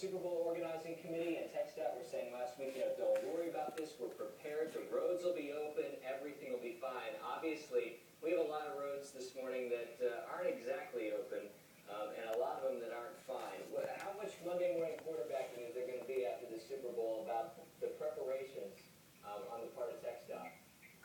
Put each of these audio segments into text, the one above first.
Super Bowl organizing committee and TxDOT were saying last week, don't worry about this. We're prepared. The roads will be open. Everything will be fine. Obviously, we have a lot of roads this morning that aren't exactly open, and a lot of them that aren't fine. How much Monday morning quarterbacking is there going to be after the Super Bowl about the preparations on the part of TxDOT?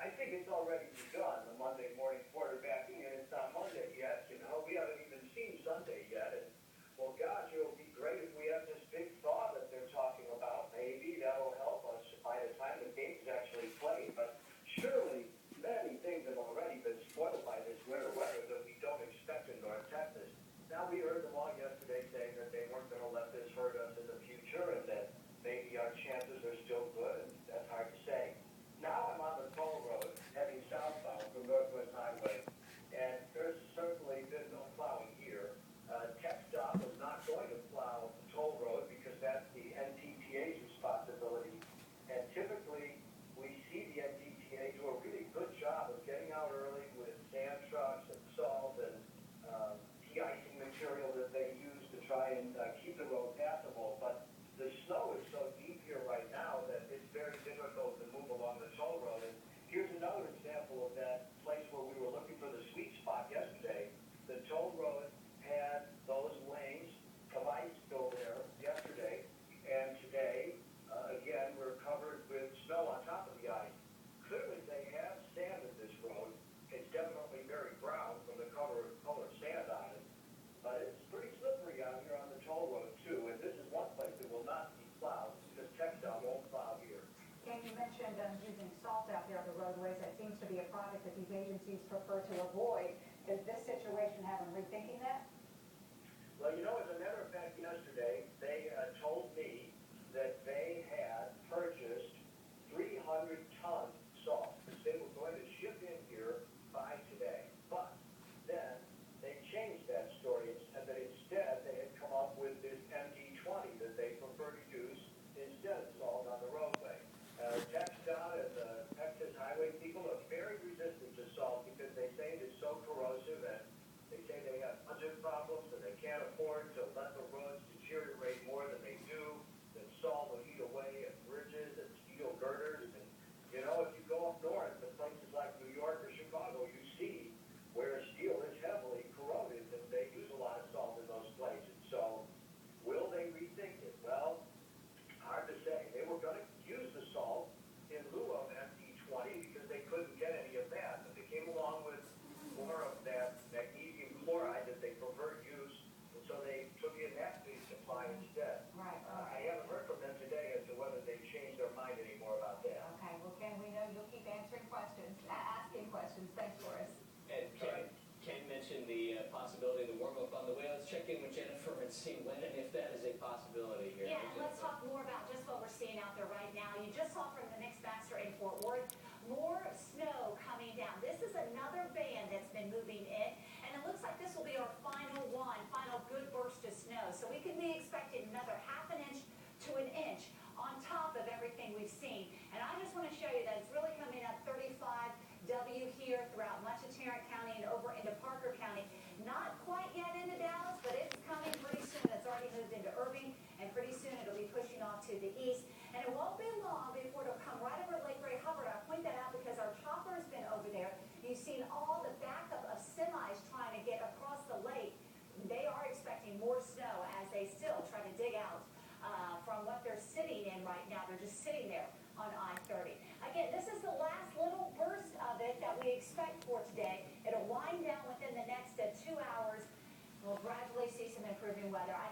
I think it's already begun, the Monday morning quarterbacking, and it's not Monday yet. We haven't even seen Sunday yet. And, well, gosh, it would be great if we have this big thaw that they're talking about. Maybe that'll help us by the time the game's actually played. But surely many things have already been spoiled by this winter weather that we don't expect in North Texas. Now, we heard them all yesterday saying that they weren't going to let this hurt us in the future and that maybe our chances are still good. That's hard to say. Now I'm on the toll road heading southbound from Northwest Highway, and there's certainly been no plowing here. TxDOT was not going to plow the toll road because that's the NTTA's responsibility. And typically, we see the NTTA do a really good job of getting out early with sand trucks and salt and de-icing material that they use to try and keep the road passable. But the snow is so deep here right now that it's very difficult to move along the toll road. And here's another example of that place where we were looking for the sweet spot yesterday. The toll road had those lanes of ice still there yesterday, and today, again, we're covered with snow on top of the ice. Clearly, they have sand in this road. It's definitely very brown from the color of sand on it, but it's pretty slippery out here on the toll road, too. And this is one place that will not be plowed because TxDOT won't plow here. And you mentioned using salt out there on the roadways. That seems to be a product that these agencies prefer to avoid. Does this situation have them rethinking that? Well, as a matter of fact, yesterday, they told me that they had purchased 300 tons of salt, which they were going to ship in here by today. But then they changed that story and said that instead they had come up with this MD-20 that they prefer to use instead of salt on the roadway. TxDOT and the Texas Highway people are very resistant to salt because they say it's so corrosive, and they say they have budget problems and they can't afford to let the roads deteriorate more than they do, that salt will eat away at bridges and steel girders. And, if you go up north to places like New York or Chicago, you see where steel is heavily corroded, and they use a lot of salt in those places. So will they rethink it? Well, hard to say. They were going to use the salt in lieu of MD-20 because they couldn't get any of that. But they came along with more of that magnesium chloride that they preferred use, and so they took in that big supply instead. Right. I haven't heard from them today as to whether they've changed their mind anymore about that. Okay. Well, Ken, we know you'll keep answering questions, asking questions. Thanks, Boris. And Ken mentioned the possibility of the warm-up on the way. Let's check in with Jennifer and see when and if that is a possibility here. Yeah, and let's talk more about just what we're seeing out there right now. You just saw from the Nick Baxter in Fort Worth, more snow coming down. This is another band that's been moving in, and it looks like this will be our final good burst of snow. So we could be expecting another half an inch to an inch on top of everything we've seen. And I just want to show you that it's really coming up 35W here throughout much of Tarrant County and over into Parker County. Not quite yet into Dallas, but it's coming pretty soon. It's already moved into Irving, and pretty soon it'll be pushing off to the east. And it won't be long before it'll come right over Lake Ray Hubbard. I point that out because our chopper has been over there. You've seen all the backup of semis trying to get across the lake. They are expecting more snow as they still try to dig out from what they're sitting in right now. They're just sitting there on I-30. Again, this is the last little burst of it that we expect for today. It'll wind down within the next 2 hours. We'll gradually see some improving weather. I